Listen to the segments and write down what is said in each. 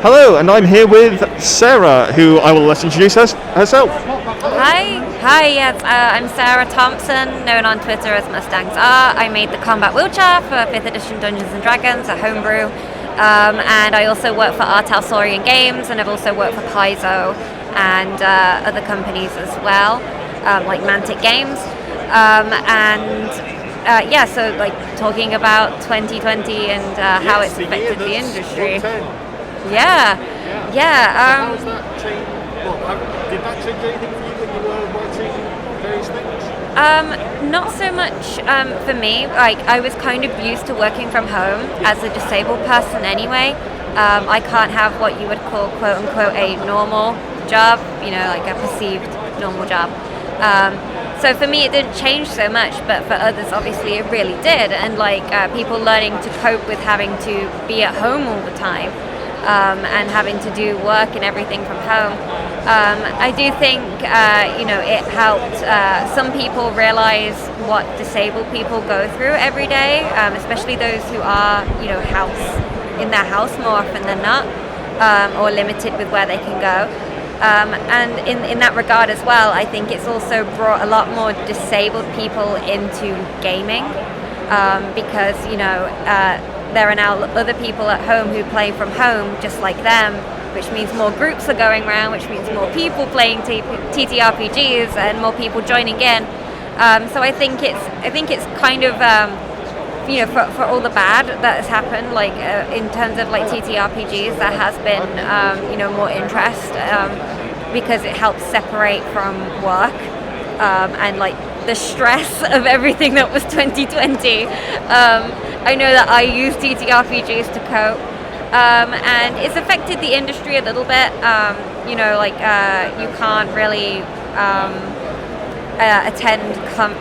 Hello, and I'm here with Sarah, who I will let introduce herself. Hi, yes, I'm Sara Thompson, known on Twitter as Mustangs R. I made the combat wheelchair for 5th edition Dungeons & Dragons, a homebrew, and I also work for Untitled Games, and I've also worked for Paizo and other companies as well, like Mantic Games, so like talking about 2020 and how it's affected the industry. Yeah. How has that changed? Did that change anything for you when you were writing various things? Not so much for me. Like, I was kind of used to working from home as a disabled person anyway. I can't have what you would call quote unquote a normal job, like a perceived normal job. So for me it didn't change so much, but for others obviously it really did. And people learning to cope with having to be at home all the time. And having to do work and everything from home. I do think, it helped some people realize what disabled people go through every day, especially those who are, in their house more often than not, or limited with where they can go. And in that regard as well, I think it's also brought a lot more disabled people into gaming, because, there are now other people at home who play from home just like them, which means more groups are going around, which means more people playing TTRPGs and more people joining in. So I think it's kind of for all the bad that has happened, in terms of TTRPGs, there has been more interest because it helps separate from work and the stress of everything that was 2020. I know that I use TTRPGs to cope, and it's affected the industry a little bit. You can't really attend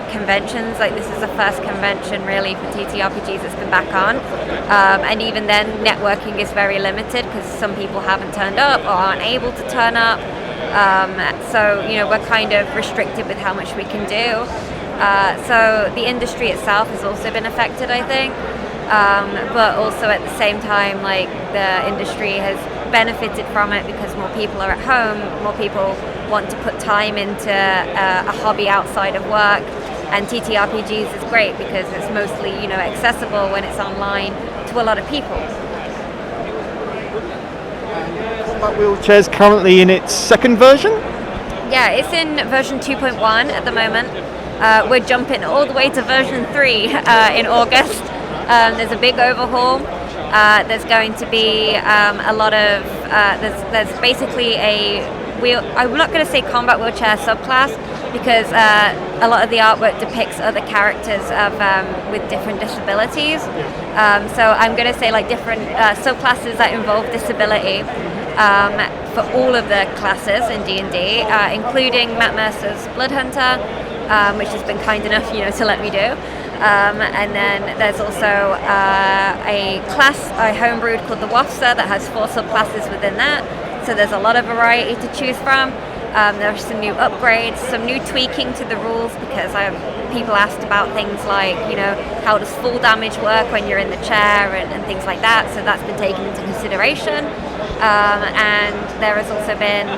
conventions. This is the first convention really for TTRPGs that's been back on, and even then networking is very limited because some people haven't turned up or aren't able to turn up. So we're kind of restricted with how much we can do. So the industry itself has also been affected, I think, but also at the same time, the industry has benefited from it because more people are at home, more people want to put time into a hobby outside of work, and TTRPGs is great because it's mostly accessible when it's online to a lot of people. Combat Wheelchair's currently in its second version? Yeah, it's in version 2.1 at the moment. We're jumping all the way to version 3 in August. There's a big overhaul. There's going to be a lot of there's basically I'm not going to say combat wheelchair subclass because a lot of the artwork depicts other characters with different disabilities. So I'm going to say different subclasses that involve disability for all of the classes in D&D, including Matt Mercer's Blood Hunter, which has been kind enough, to let me do. And then there's also a class I homebrewed called the Wafsa that has 4 subclasses within that. So there's a lot of variety to choose from. There are some new upgrades, some new tweaking to the rules because people asked about things like, how does full damage work when you're in the chair and things like that. So that's been taken into consideration. And there has also been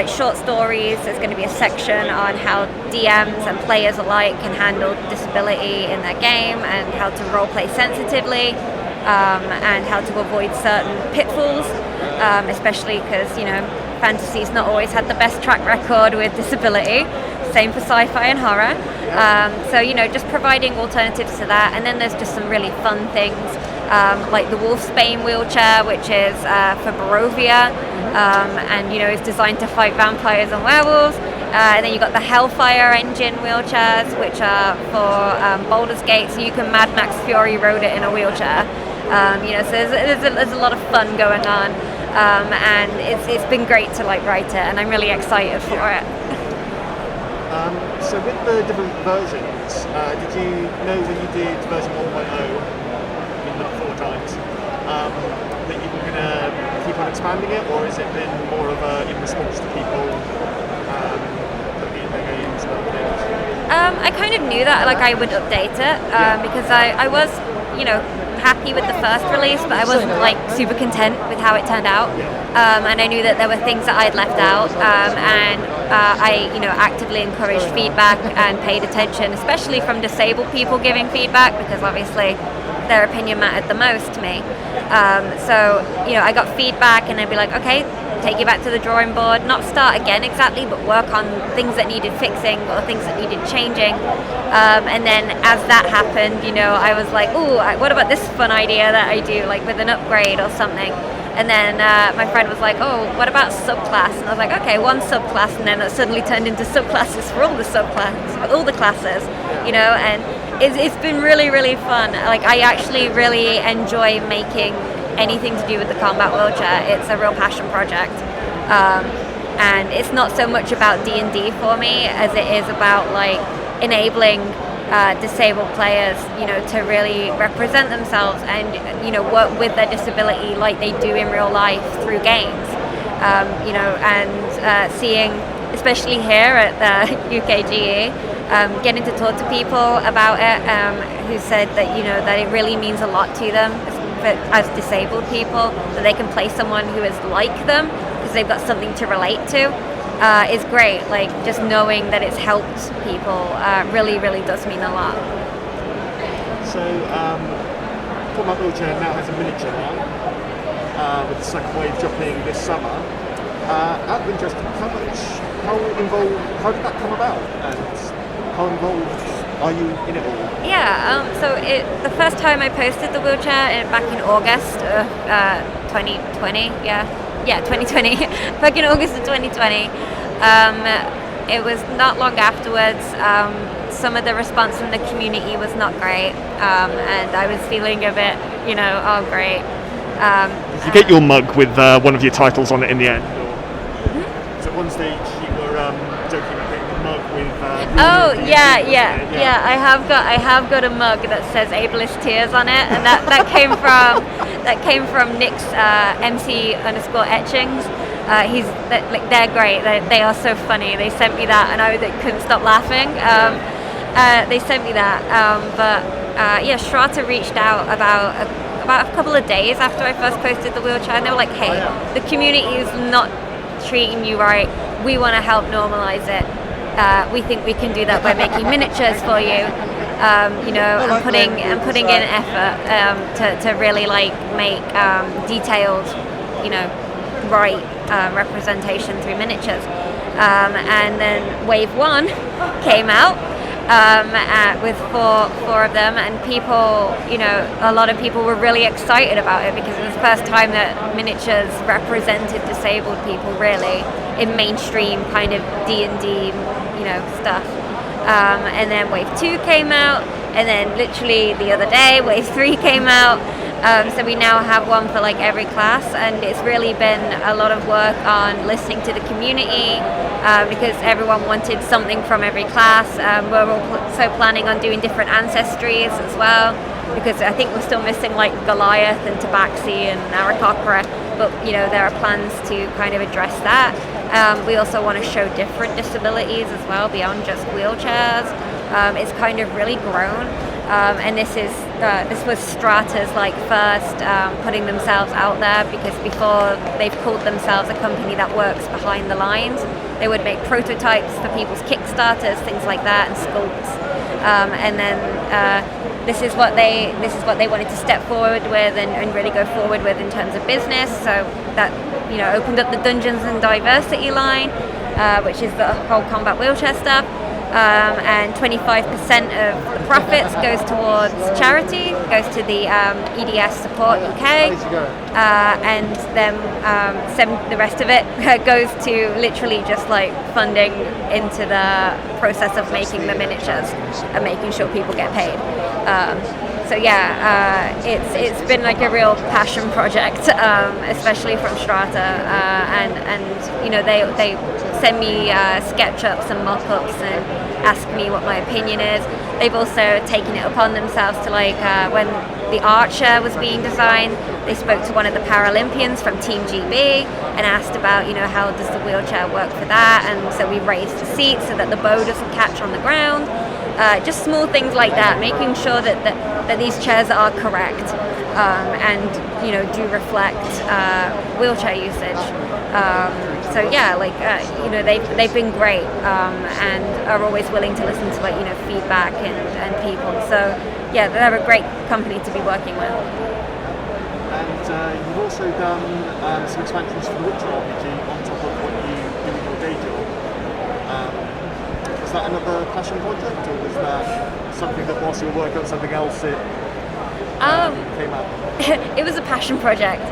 short stories. There's going to be a section on how DMs and players alike can handle disability in their game and how to roleplay sensitively, and how to avoid certain pitfalls, especially because fantasy's not always had the best track record with disability. Same for sci-fi and horror. So just providing alternatives to that. And then there's just some really fun things, like the Wolfsbane wheelchair, which is for Barovia, and is designed to fight vampires and werewolves. And then you've got the Hellfire engine wheelchairs, which are for Baldur's Gate, so you can Mad Max Fury Road it in a wheelchair. So there's a lot of fun going on, and it's been great to write it, and I'm really excited for it. So with the different versions, did you know when you did version 1.0? Four times, that you were going to keep on expanding it, or has it been more of in response to people looking at their games? I kind of knew that I would update it because I was happy with the first release, but I wasn't like super content with how it turned out. And I knew that there were things that I'd left out, and I actively encouraged feedback and paid attention, especially from disabled people giving feedback, because obviously their opinion mattered the most to me. So I got feedback, and I'd be like, okay, take you back to the drawing board, not start again exactly, but work on things that needed fixing or things that needed changing. And then as that happened, I was like, ooh, what about this fun idea that I do, like with an upgrade or something? And then my friend was like, oh, what about subclass? And I was like, okay, one subclass, and then it suddenly turned into subclasses for all the subclasses, all the classes, and it's been really, really fun. Like, I actually really enjoy making anything to do with the combat wheelchair. It's a real passion project, and it's not so much about D&D for me as it is about like enabling disabled players, to really represent themselves and work with their disability like they do in real life through games. And seeing, especially here at the UK GE, getting to talk to people about it, who said that that it really means a lot to them as disabled people, that they can play someone who is like them because they've got something to relate to, is great. Like, just knowing that it's helped people really, really does mean a lot. So, Combat Wheelchair now has a miniature now, with the second wave dropping this summer. Out of interest, how did that come about, and how involved are you in it all? Yeah, so the first time I posted the wheelchair back in August of 2020, 2020, back in August of 2020, it was not long afterwards. Some of the response from the community was not great, and I was feeling a bit, oh great. Did you get your mug with one of your titles on it in the end? So at one stage you were joking about getting a mug with I have got a mug that says ableist tears on it, and that came from Nick's MC_etchings. They're great. They are so funny. They sent me that, and I couldn't stop laughing. They sent me that, but Strata reached out about a couple of days after I first posted the wheelchair, and they were like, hey, the community is not treating you right. We want to help normalize it. We think we can do that by making miniatures for you, and putting in effort to really like make detailed, right representation through miniatures. And then Wave 1 came out with four of them, and people, a lot of people were really excited about it because it was the first time that miniatures represented disabled people really in mainstream kind of D&D, stuff. And then Wave 2 came out, and then literally the other day Wave 3 came out. So we now have one for like every class, and it's really been a lot of work on listening to the community, because everyone wanted something from every class. We're also planning on doing different ancestries as well, because I think we're still missing like Goliath and Tabaxi and Aarakocra, but there are plans to kind of address that. We also want to show different disabilities as well beyond just wheelchairs. It's kind of really grown. And this was Strata's like first putting themselves out there, because before they've called themselves a company that works behind the lines. They would make prototypes for people's Kickstarters, things like that, and sculpts. And then this is what they wanted to step forward with and really go forward with in terms of business. So that opened up the Dungeons and Diversity line, which is the whole combat wheelchair stuff. And 25% of the profits goes towards charity, goes to the EDS Support UK, and then the rest of it goes to literally just like funding into the process of making the miniatures and making sure people get paid. It's been like a real passion project, especially from Strata, and they send me SketchUps and mock-ups and ask me what my opinion is. They've also taken it upon themselves to when the Archer was being designed, they spoke to one of the Paralympians from Team GB and asked about how does the wheelchair work for that, and so we raised the seat so that the bow doesn't catch on the ground. Just small things like that, making sure that that these chairs are correct and do reflect wheelchair usage. So yeah, they've been great and are always willing to listen to feedback and people. So yeah, they're a great company to be working with. And you've also done some expansions for the Witcher RPG on top of what you do in your day job. Was that another passion project, or was that something that whilst you were working on something else it came up? It was a passion project.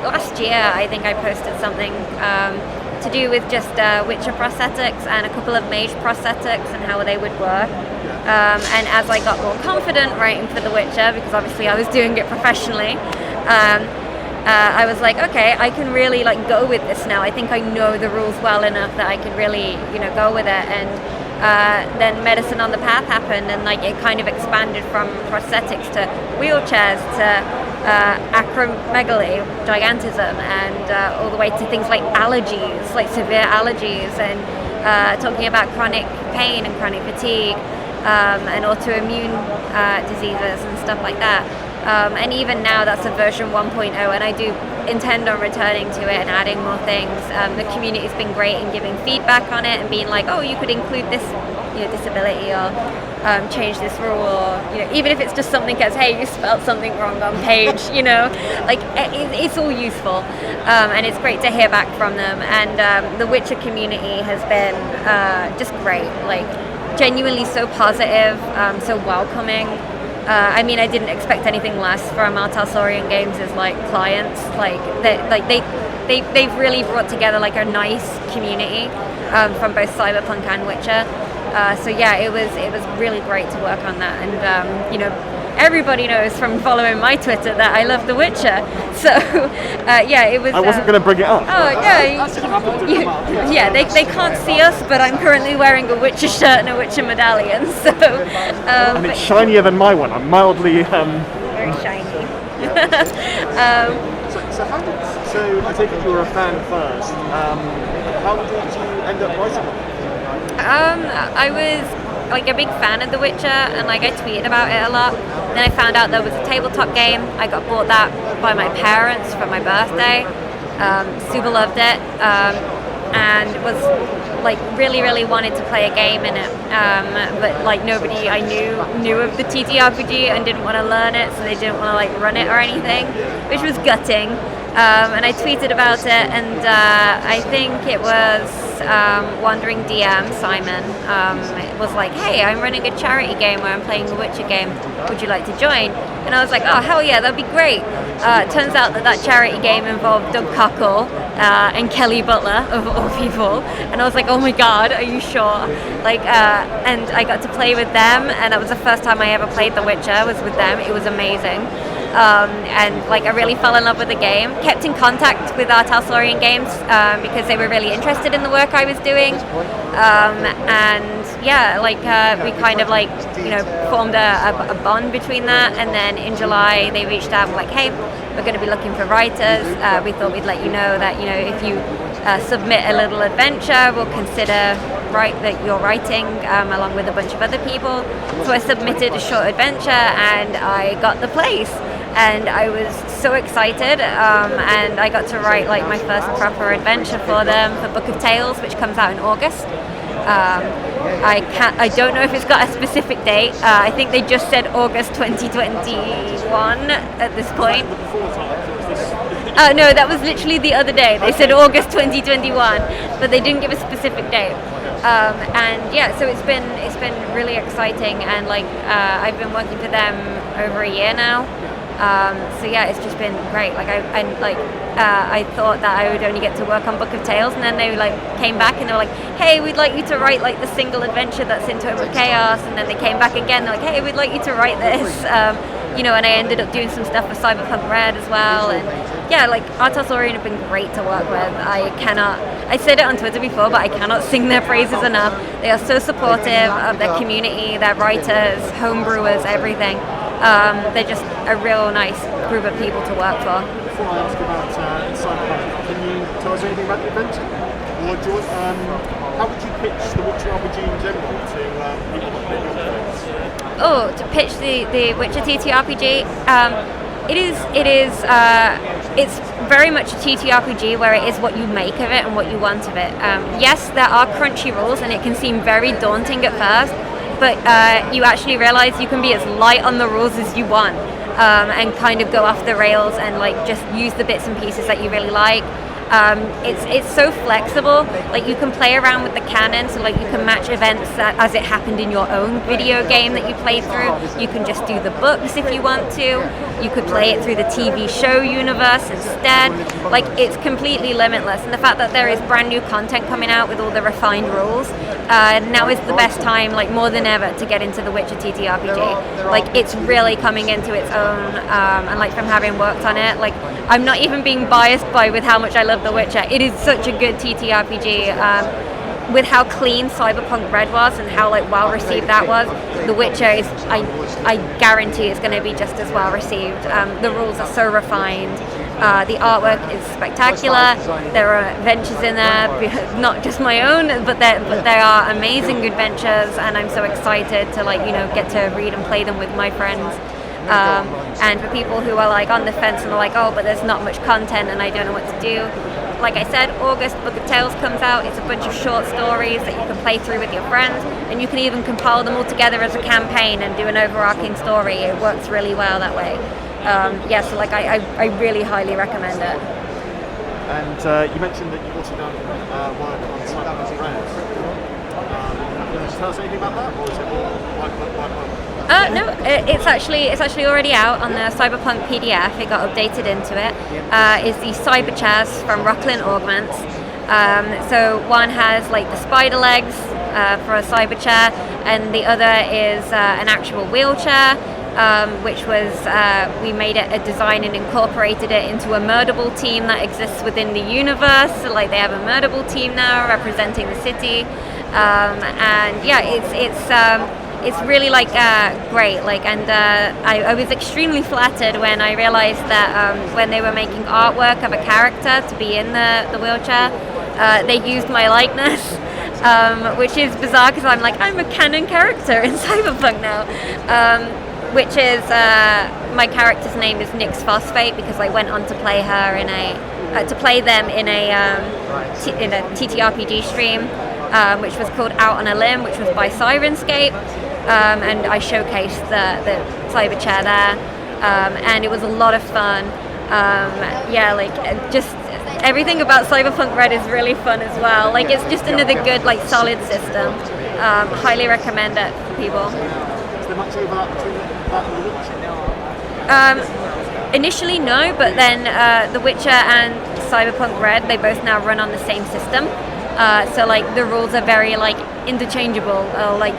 Last year I think I posted something to do with just Witcher prosthetics and a couple of mage prosthetics and how they would work. And as I got more confident writing for The Witcher, because obviously I was doing it professionally, I was like, okay, I can really go with this now. I think I know the rules well enough that I can really go with it. And then Medicine on the Path happened, and it kind of expanded from prosthetics to wheelchairs to acromegaly, gigantism, and all the way to things like allergies, severe allergies, and talking about chronic pain and chronic fatigue. And autoimmune diseases and stuff like that. And even now that's a version 1.0, and I do intend on returning to it and adding more things. The community's been great in giving feedback on it and being like, oh, you could include this disability, or change this rule, or even if it's just something as, hey, you spelled something wrong on page, it's all useful. And it's great to hear back from them. And the Witcher community has been just great, genuinely so positive, so welcoming. I didn't expect anything less from our Talsorian Games as clients. They've really brought together a nice community from both Cyberpunk and Witcher. So yeah, it was really great to work on that. And everybody knows from following my Twitter that I love The Witcher. So yeah, it was. I wasn't going to bring it up. Oh yeah, they can't see us, but I'm currently wearing a Witcher shirt and a Witcher medallion. So and it's shinier than my one. I'm mildly very shiny. So I take it you were a fan first. How did you end up writing it? I was a big fan of The Witcher, and I tweeted about it a lot. Then I found out there was a tabletop game. I got bought that by my parents for my birthday. Super loved it, and was really wanted to play a game in it. But nobody I knew of the TTRPG and didn't want to learn it, so they didn't want to run it or anything, which was gutting. And I tweeted about it, and I think it was Wandering DM Simon was like, hey, I'm running a charity game where I'm playing the Witcher game, would you like to join? And I was like, oh hell yeah, that'd be great. Turns out that charity game involved Doug Cockle and Kelly Butler, of all people, and I was like, oh my god, are you sure? And I got to play with them, and that was the first time I ever played The Witcher, was with them. It was amazing. And I really fell in love with the game. Kept in contact with our Talsorian Games because they were really interested in the work I was doing. And yeah, we kind of formed a bond between that. And then in July they reached out and hey, we're going to be looking for writers. We thought we'd let you know that if you submit a little adventure, we'll consider that you're writing along with a bunch of other people. So I submitted a short adventure and I got the place. And I was so excited, and I got to write my first proper adventure for them for Book of Tales, which comes out in August. I don't know if it's got a specific date. I think they just said August 2021 at this point. No, that was literally the other day. They said August 2021, but they didn't give a specific date. And yeah, so it's been really exciting, and I've been working for them over a year now. So yeah, it's just been great. I thought that I would only get to work on Book of Tales, and then they came back and they were like, hey, we'd like you to write the single adventure that's in Total Chaos. And then they came back again, they're like, hey, we'd like you to write this. And I ended up doing some stuff for Cyberpunk Red as well. And yeah, our Talsorian have been great to work with. I said it on Twitter before, but I cannot sing their praises enough. They are so supportive of their community, their writers, homebrewers, everything. They're just a real nice group of people to work for. Before I ask about Cyberpunk, can you tell us anything about the adventure? Or how would you pitch the Witcher RPG in general to people that play your games? To pitch the Witcher TTRPG, it's very much a TTRPG where it is what you make of it and what you want of it. Yes, there are crunchy rules and it can seem very daunting at first, but you actually realize you can be as light on the rules as you want, and kind of go off the rails and like just use the bits and pieces that you really like. It's so flexible. Like you can play around with the canon, so like you can match events as it happened in your own video game that you played through. You can just do the books if you want to. You could play it through the TV show universe instead. Like it's completely limitless. And the fact that there is brand new content coming out with all the refined rules, now is the best time, like more than ever, to get into the Witcher TTRPG. Like it's really coming into its own, and like from having worked on it, like I'm not even being biased with how much I love The Witcher. It is such a good TTRPG. With how clean Cyberpunk Red was and how like well received that was, The Witcher is, I guarantee, it's going to be just as well received. The rules are so refined. The artwork is spectacular. There are adventures in there, not just my own, but they are amazing adventures, and I'm so excited to get to read and play them with my friends. And for people who are like on the fence and are like, oh, but there's not much content and I don't know what to do. Like I said, August, Book of Tales comes out. It's a bunch of short stories that you can play through with your friends, and you can even compile them all together as a campaign and do an overarching story. It works really well that way. So I really highly recommend it. And you mentioned that you've also done work on Cyberpunk Red. Can you tell us anything about that, or is it all white? No, it's actually already out on the Cyberpunk PDF. It got updated into it. Is the Cyber Chairs from Rocklin Augments. So one has like the spider legs for a cyber chair, and the other is an actual wheelchair, which was we made it a design and incorporated it into a murderable team that exists within the universe. So like they have a murderable team now representing the city, and yeah, it's really great, and I was extremely flattered when I realized that when they were making artwork of a character to be in the wheelchair, they used my likeness, which is bizarre because I'm a canon character in Cyberpunk now, which is my character's name is Nyx Phosphate because I went on to play her in a TTRPG stream, which was called Out on a Limb, which was by Sirenscape. And I showcased the cyber chair there, and it was a lot of fun. Just everything about Cyberpunk Red is really fun as well. Like it's just another good solid system. Highly recommend it for people. Is there much overlap between that and The Witcher? Initially no, but then The Witcher and Cyberpunk Red, they both now run on the same system. So the rules are very interchangeable.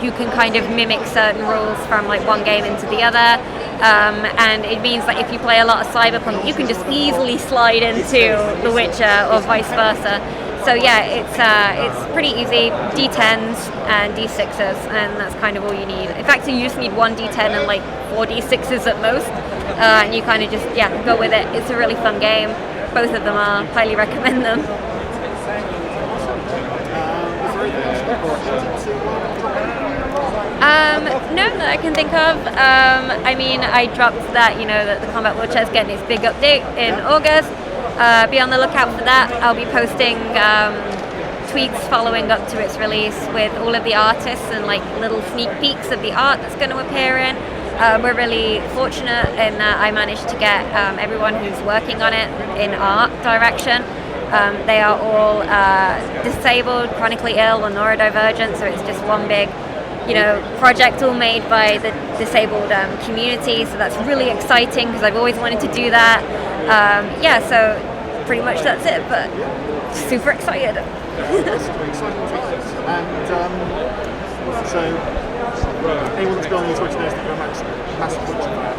You can kind of mimic certain rules from one game into the other, and it means that if you play a lot of Cyberpunk, you can just easily slide into The Witcher or vice versa. So yeah, it's pretty easy. D10s and D6s, and that's kind of all you need. In fact, you just need one D10 and 4 D6s at most, and you kind of just go with it. It's a really fun game. Both of them are. Highly recommend them. No, that I can think of. I dropped that, that the Combat Wheelchair is getting its big update in August. Be on the lookout for that. I'll be posting tweets following up to its release with all of the artists and little sneak peeks of the art that's going to appear in. We're really fortunate in that I managed to get everyone who's working on it in art direction. They are all disabled, chronically ill, or neurodivergent, so it's just one big, project all made by the disabled community. So that's really exciting because I've always wanted to do that. So pretty much that's it, but super excited. Exciting times. And so anyone that's been on these Witcher knows that you're a massive Witcher fan.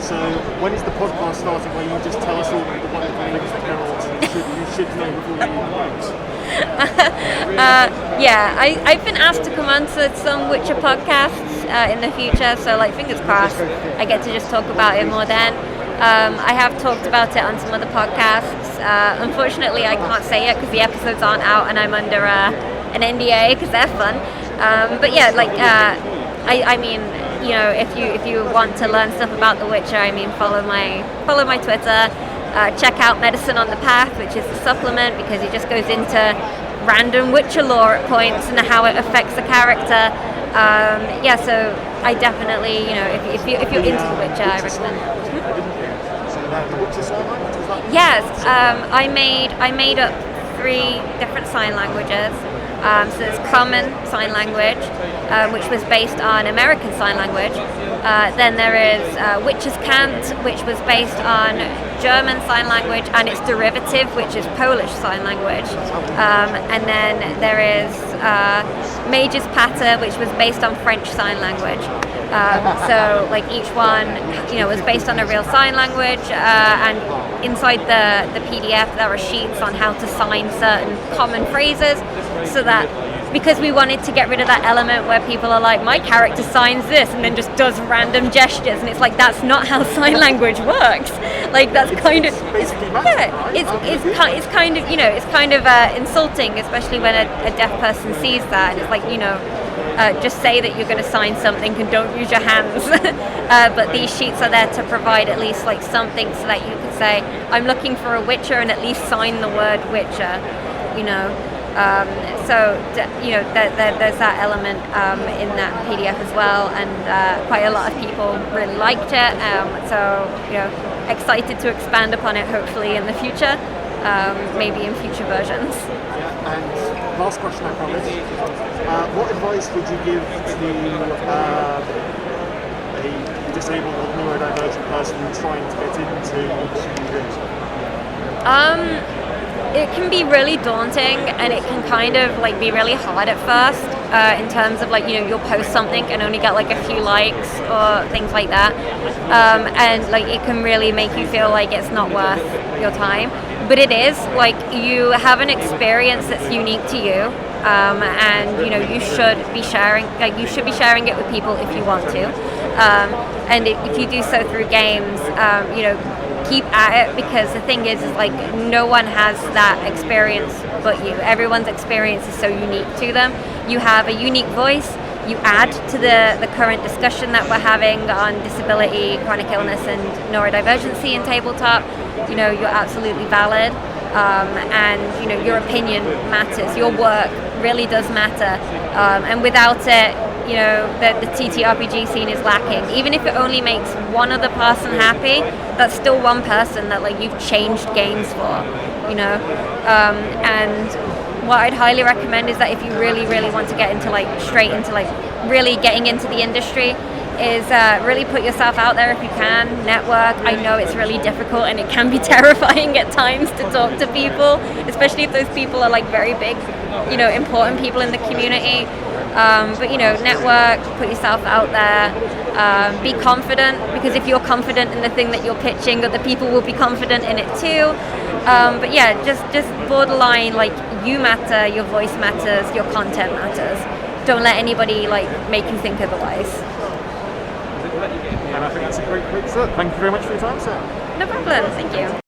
So when is the podcast starting where you just tell us all the wonderful things that you should know before you read the books? I've been asked to come on to some Witcher podcasts in the future, so fingers crossed I get to just talk about it more then. I have talked about it on some other podcasts. Unfortunately, I can't say it because the episodes aren't out and I'm under an NDA because they're fun. if you want to learn stuff about The Witcher, I mean, follow my Twitter. Check out Medicine on the Path, which is the supplement, because it just goes into random Witcher lore at points and how it affects the character. So I definitely, if you're into The Witcher, I recommend. Yes, I made up 3 different sign languages. So there's Common Sign Language, which was based on American Sign Language. Then there is Witcher's Cant, which was based on German Sign Language and its derivative, which is Polish Sign Language. And then there is Mage's Patter, which was based on French Sign Language. So like each one, was based on a real sign language, and inside the PDF there are sheets on how to sign certain common phrases, so that because we wanted to get rid of that element where people are like, my character signs this and then just does random gestures, and it's like, that's not how sign language works. Like that's kind of it's kind of insulting, especially when a deaf person sees that, and it's like, just say that you're going to sign something and don't use your hands. But these sheets are there to provide at least like something, so that you can say, I'm looking for a Witcher, and at least sign the word Witcher. There's that element in that PDF as well, and quite a lot of people really liked it. Excited to expand upon it, hopefully in the future, maybe in future versions. And last question, I promise. What advice would you give to a disabled or neurodivergent person trying to get into games? It can be really daunting, and it can kind of like be really hard at first, in terms of like, you'll post something and only get like a few likes or things like that, and like it can really make you feel like it's not worth your time. But it is, like, you have an experience that's unique to you, and you should be sharing it with people if you want to, and if you do so through games, keep at it, because the thing is like, no one has that experience but you. Everyone's experience is so unique to them. You have a unique voice. You add to the current discussion that we're having on disability, chronic illness, and neurodivergency in tabletop. You're absolutely valid, and your opinion matters. Your work really does matter, and without it, the TTRPG scene is lacking. Even if it only makes one other person happy, that's still one person that like you've changed games for. And what I'd highly recommend is that if you really, really want to get into straight into really getting into the industry, is really put yourself out there if you can. Network. I know it's really difficult, and it can be terrifying at times to talk to people, especially if those people are like very big, important people in the community. But network, put yourself out there, be confident, because if you're confident in the thing that you're pitching, other people will be confident in it too. But yeah, just borderline, like, you matter, your voice matters, your content matters. Don't let anybody make you think otherwise. And I think that's a great start. Thank you very much for your time, Sarah. No problem, thank you.